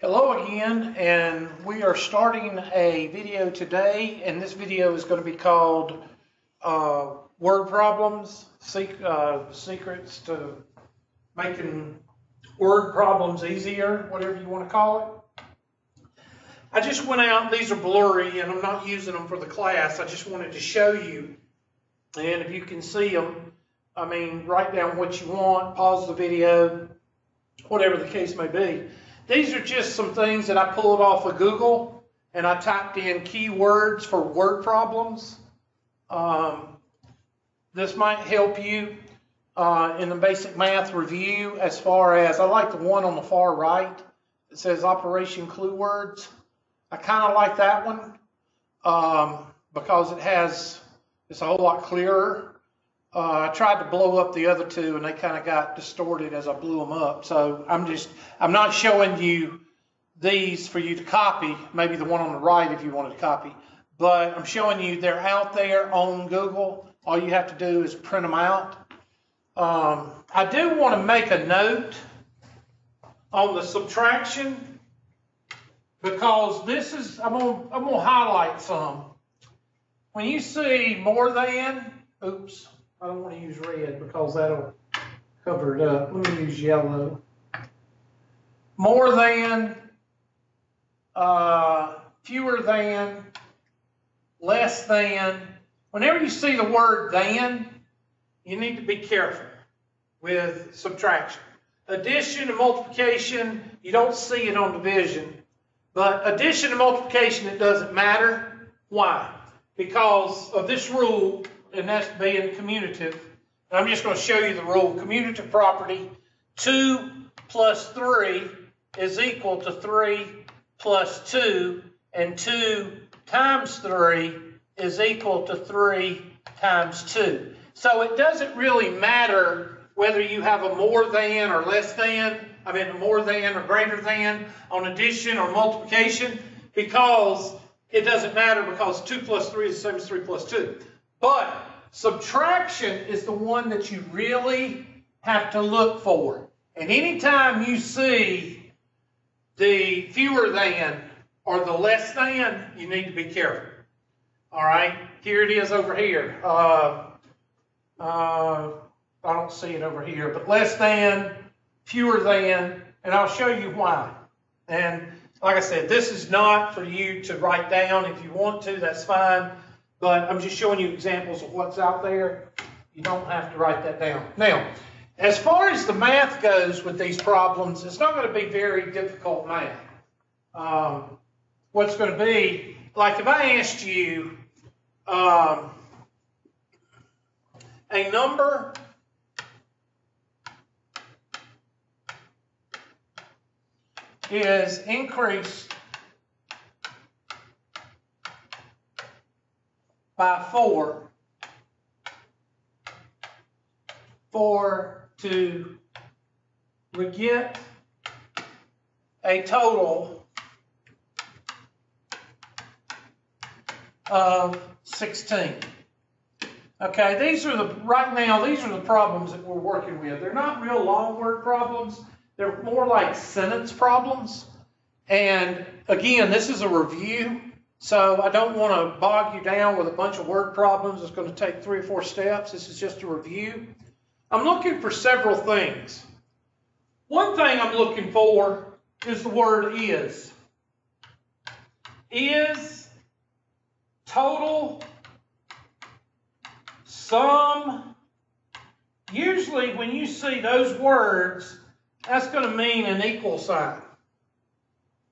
Hello again, and we are starting a video today, and this video is going to be called Word Problems, Secrets to Making Word Problems Easier, whatever you want to call it. I just went out, these are blurry, and I'm not using them for the class. I just wanted to show you, and if you can see them, I mean, write down what you want, pause the video, whatever the case may be. These are just some things that I pulled off of Google, and I typed in keywords for word problems. This might help you in the basic math review as far as, I like the one on the far right. It says Operation Clue Words. I kind of like that one because it's a whole lot clearer. I tried to blow up the other two and they kind of got distorted as I blew them up. So I'm not showing you these for you to copy, maybe the one on the right if you wanted to copy, but I'm showing you they're out there on Google. All you have to do is print them out. I do want to make a note on the subtraction because this is, I'm gonna highlight some. When you see more than, oops, I don't want to use red because that'll cover it up. Let me use yellow. More than, fewer than, less than. Whenever you see the word than, you need to be careful with subtraction. Addition and multiplication, you don't see it on division. But addition and multiplication, it doesn't matter. Why? Because of this rule, and that's being commutative. And I'm just going to show you the rule. Commutative property, 2 plus 3 is equal to 3 plus 2, and 2 times 3 is equal to 3 times 2. So it doesn't really matter whether you have a more than or less than, a more than or greater than on addition or multiplication, because it doesn't matter because 2 plus 3 is the same as 3 plus 2. But subtraction is the one that you really have to look for. And anytime you see the fewer than or the less than, you need to be careful. All right, here it is over here. I don't see it over here, but less than, fewer than, and I'll show you why. And like I said, this is not for you to write down. If you want to, that's fine. But I'm just showing you examples of what's out there. You don't have to write that down. Now, as far as the math goes with these problems, it's not going to be very difficult math. What's going to be, like if I asked you a number is increased by 4 to get a total of 16. Okay, right now these are the problems that we're working with. They're not real long word problems. They're more like sentence problems. And again, this is a review. So I don't want to bog you down with a bunch of word problems. It's going to take 3 or 4 steps. This is just a review. I'm looking for several things. One thing I'm looking for is the word is. Is, total, sum. Usually when you see those words, that's going to mean an equal sign.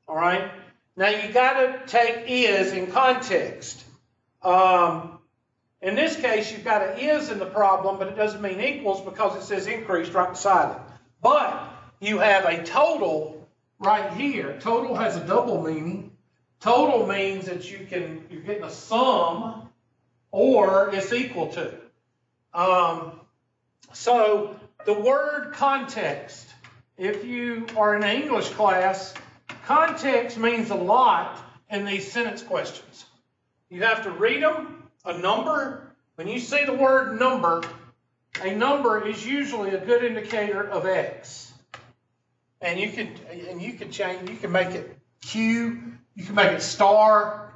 All right? Now you got to take is in context. In this case, you've got an is in the problem, but it doesn't mean equals because it says increased right beside it. But you have a total right here. Total has a double meaning. Total means that you're getting a sum or it's equal to. So the word context, if you are in an English class, context means a lot in these sentence questions. You have to read them. A number, when you see the word number, a number is usually a good indicator of X. And you can change, you can make it Q, you can make it star.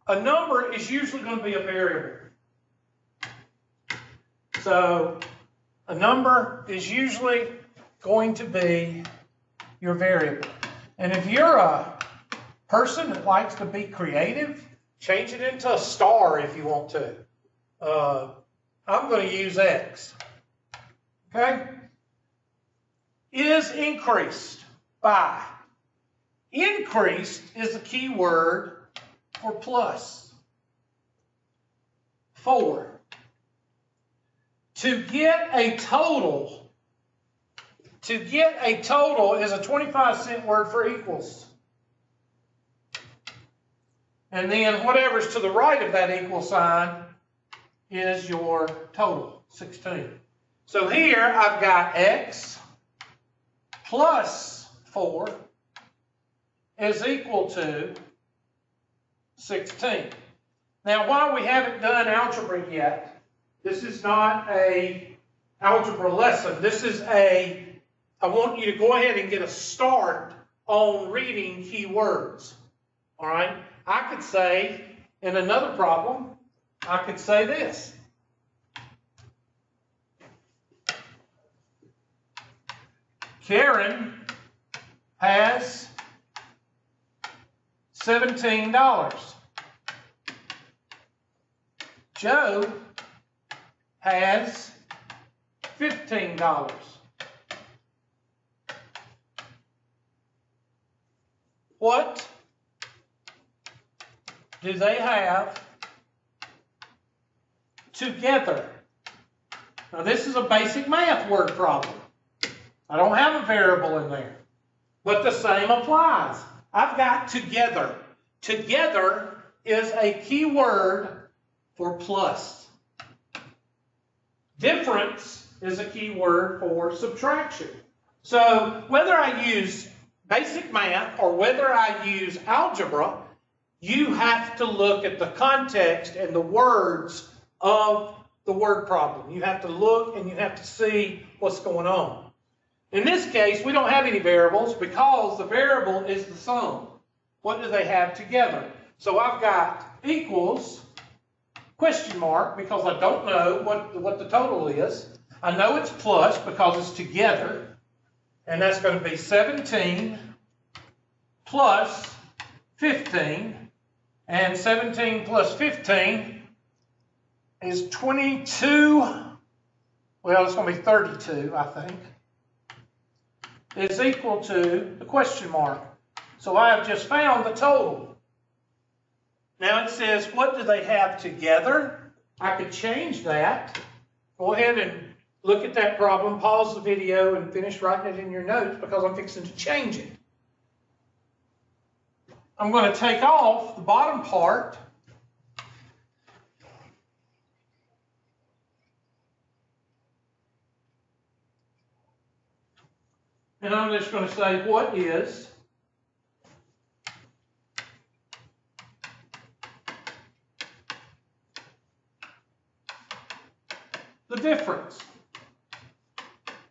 A number is usually going to be a variable. So a number is usually going to be your variable. And if you're a person that likes to be creative, change it into a star if you want to. I'm going to use X. Okay? Is increased by. Increased is the key word for plus. 4. To get a total is a 25-cent word for equals. And then whatever's to the right of that equal sign is your total, 16. So here I've got X plus 4 is equal to 16. Now, while we haven't done algebra yet, this is not a algebra lesson. This is I want you to go ahead and get a start on reading keywords. All right? I could say, in another problem, I could say this. Karen has $17. Joe has $15. What do they have together? Now this is a basic math word problem. I don't have a variable in there, but the same applies. I've got together. Together is a key word for plus. Difference is a key word for subtraction. So whether I use basic math or whether I use algebra, you have to look at the context and the words of the word problem. You have to look and you have to see what's going on. In this case, we don't have any variables because the variable is the sum. What do they have together? So I've got equals, question mark, because I don't know what the total is. I know it's plus because it's together. And that's going to be 17 plus 15. And 17 plus 15 is 22. Well, it's going to be 32, I think. Is equal to the question mark. So I have just found the total. Now it says, what do they have together? I could change that. Go ahead and look at that problem, pause the video, and finish writing it in your notes because I'm fixing to change it. I'm going to take off the bottom part. And I'm just going to say, what is the difference?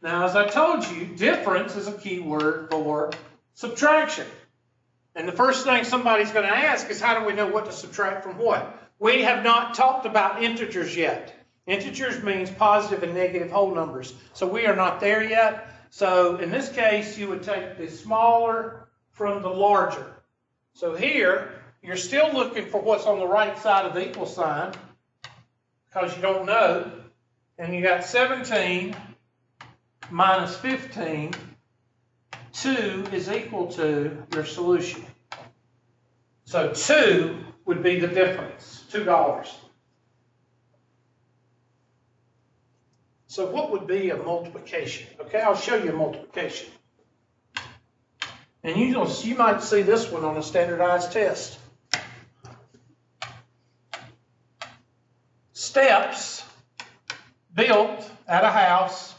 Now, as I told you, difference is a key word for subtraction. And the first thing somebody's going to ask is, how do we know what to subtract from what? We have not talked about integers yet. Integers means positive and negative whole numbers. So we are not there yet. So in this case, you would take the smaller from the larger. So here, you're still looking for what's on the right side of the equal sign because you don't know. And you got 17 minus 15. 2 is equal to your solution. So 2 would be the difference, $2. So what would be a multiplication? Okay, I'll show you a multiplication. And you might see this one on a standardized test. Steps built at a house.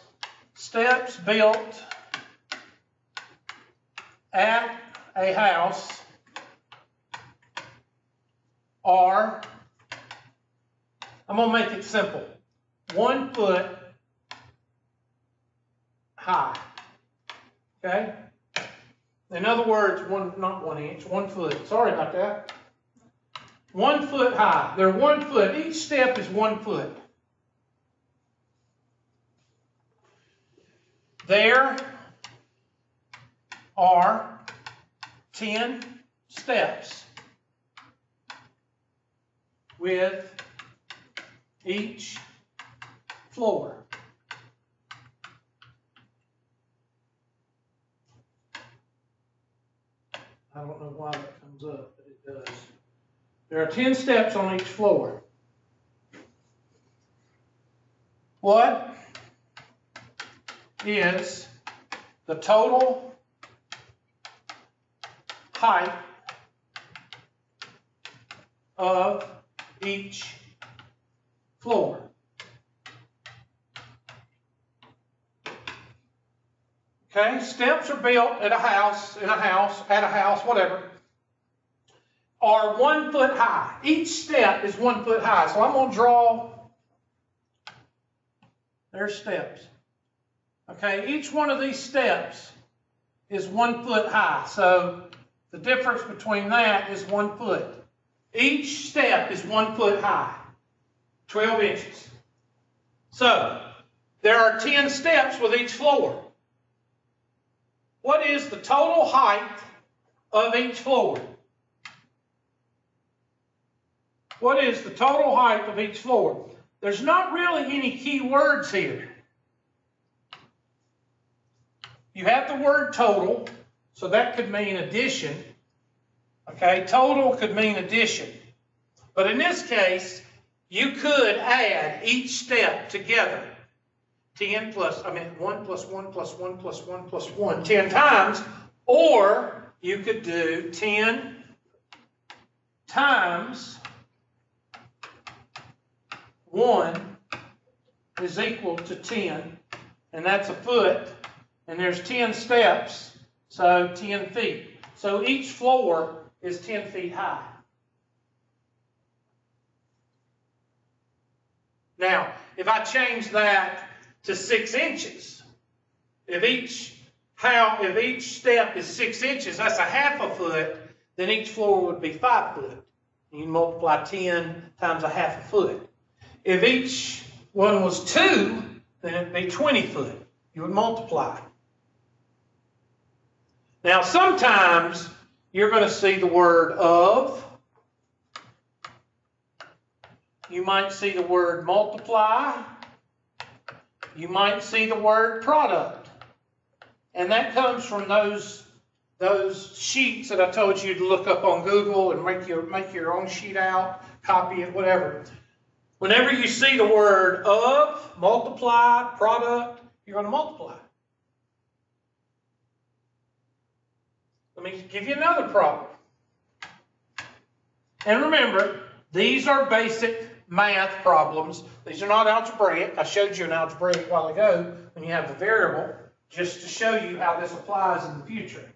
Steps built at a house are, I'm going to make it simple, 1 foot high. Okay? In other words, not 1 inch, 1 foot. Sorry about that. 1 foot high. They're 1 foot. Each step is 1 foot. There are 10 steps with each floor. I don't know why that comes up, but it does. There are 10 steps on each floor. What is the total height of each floor? Okay, steps are built at a house, at a house, whatever, are 1 foot high. Each step is 1 foot high. So I'm going to draw their steps. Okay, each one of these steps is 1 foot high. So the difference between that is 1 foot. Each step is 1 foot high, 12 inches. So there are 10 steps with each floor. What is the total height of each floor? What is the total height of each floor? There's not really any key words here. You have the word total, so that could mean addition. Okay, total could mean addition. But in this case, you could add each step together. 1 plus 1 plus 1 plus 1 plus 1 plus 1, 10 times. Or you could do 10 times 1 is equal to 10. And that's a foot. And there's 10 steps, so 10 feet. So each floor is 10 feet high. Now, if I change that to 6 inches, if each step is 6 inches, that's a half a foot, then each floor would be 5 foot. You multiply 10 times a half a foot. If each one was 2, then it'd be 20 foot. You would multiply. Now, sometimes you're going to see the word of. You might see the word multiply. You might see the word product. And that comes from those sheets that I told you to look up on Google and make your own sheet out, copy it, whatever. Whenever you see the word of, multiply, product, you're going to multiply. Let me give you another problem. And remember, these are basic math problems. These are not algebraic. I showed you an algebraic a while ago when you have the variable, just to show you how this applies in the future.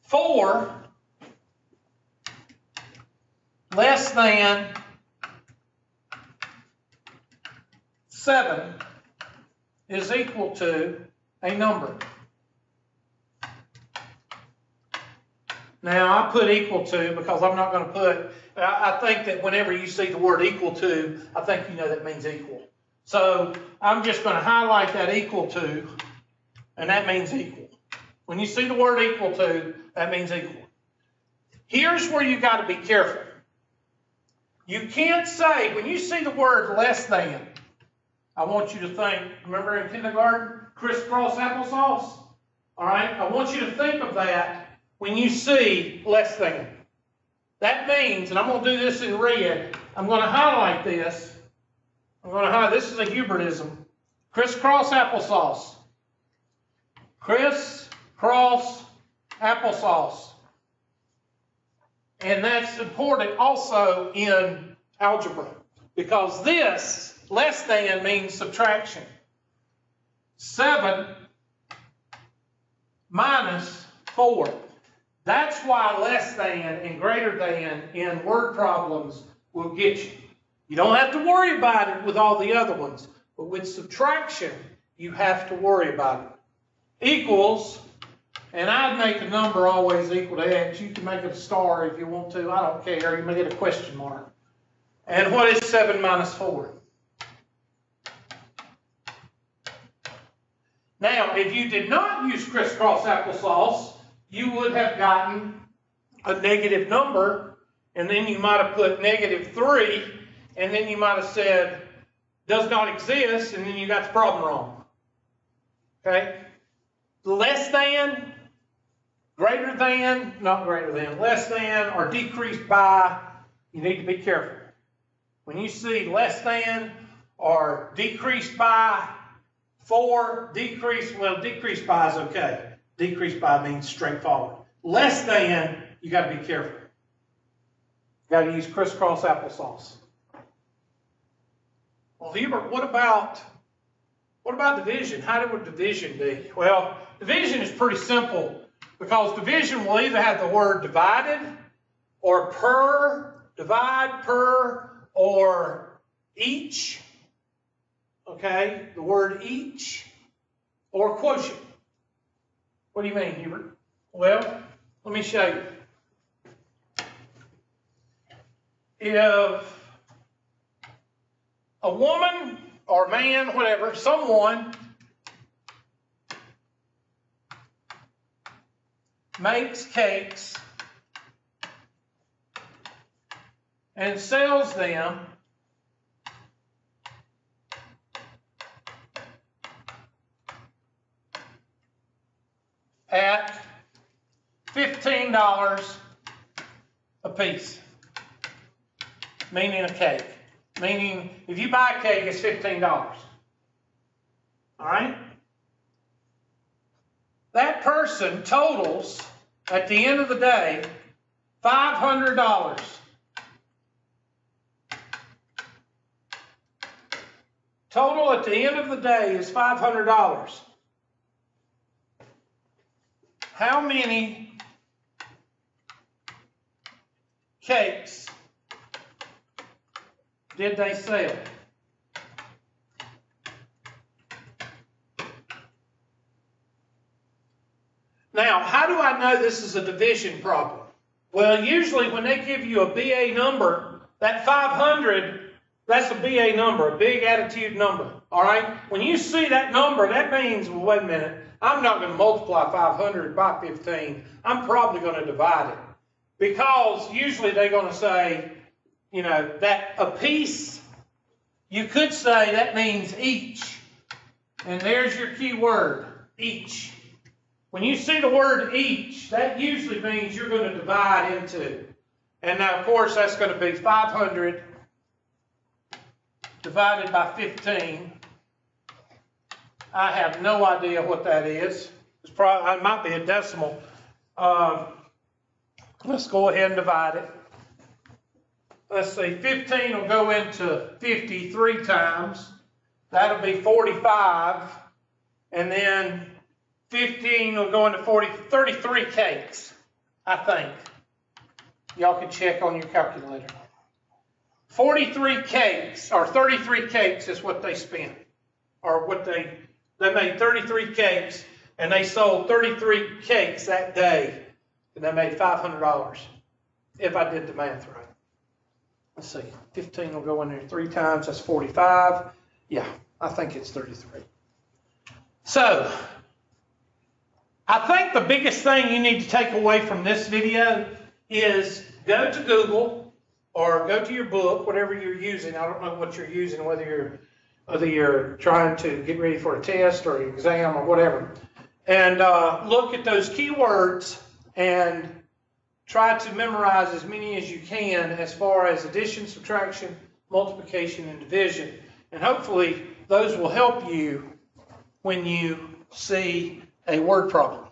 4 less than 7 is equal to a number. Now, I put equal to because I'm not going to put, I think that whenever you see the word equal to, I think you know that means equal. So I'm just going to highlight that equal to, and that means equal. When you see the word equal to, that means equal. Here's where you got to be careful. You can't say, when you see the word less than, I want you to think, remember in kindergarten, crisscross applesauce? All right, I want you to think of that when you see less than. That means, and I'm going to do this in red, I'm going to highlight this. This is a Hubertism. Crisscross applesauce. Crisscross applesauce. And that's important also in algebra, because this, less than, means subtraction. 7 minus 4. That's why less than and greater than in word problems will get you. You don't have to worry about it with all the other ones, but with subtraction, you have to worry about it. equals, and I'd make the number always equal to x. You can make it a star if you want to. I don't care. You make it a question mark. And what is 7 minus 4? Now, if you did not use crisscross applesauce, you would have gotten a negative number, and then you might have put -3, and then you might have said, does not exist, and then you got the problem wrong. Okay? Less than, greater than, not greater than, less than, or decreased by, you need to be careful. When you see less than or decreased by 4, decreased by is okay. Decreased by means straightforward. Less than, you got to be careful. Got to use crisscross applesauce. Well, Hubert, what about division? How would division be? Well, division is pretty simple because division will either have the word divided or per, divide, per, or each. Okay, the word each or quotient. What do you mean, Hubert? Well, let me show you. If a woman or man, whatever, someone makes cakes and sells them at $15 a piece, meaning a cake. Meaning, if you buy a cake, it's $15. All right? That person totals, at the end of the day, $500. Total at the end of the day is $500. How many cakes did they sell? Now, how do I know this is a division problem? Well, usually when they give you a BA number, that 500, that's a BA number, a big attitude number, all right? When you see that number, that means, well, wait a minute, I'm not going to multiply 500 by 15. I'm probably going to divide it. Because usually they're going to say, you know, that a piece, you could say that means each. And there's your key word, each. When you see the word each, that usually means you're going to divide into. And now, of course, that's going to be 500 divided by 15. I have no idea what that is. It's probably, it might be a decimal. Let's go ahead and divide it. Let's see, 15 will go into 53 times. That'll be 45. And then 15 will go into 33 cakes, I think. Y'all can check on your calculator. 43 cakes, or 33 cakes is what they spent. Or what they made 33 cakes, and they sold 33 cakes that day. And they made $500, if I did the math right. Let's see, 15 will go in there 3 times, that's 45. Yeah, I think it's 33. So, I think the biggest thing you need to take away from this video is go to Google or go to your book, whatever you're using. I don't know what you're using, whether you're trying to get ready for a test or an exam or whatever. And look at those keywords and try to memorize as many as you can as far as addition, subtraction, multiplication, and division. And hopefully those will help you when you see a word problem.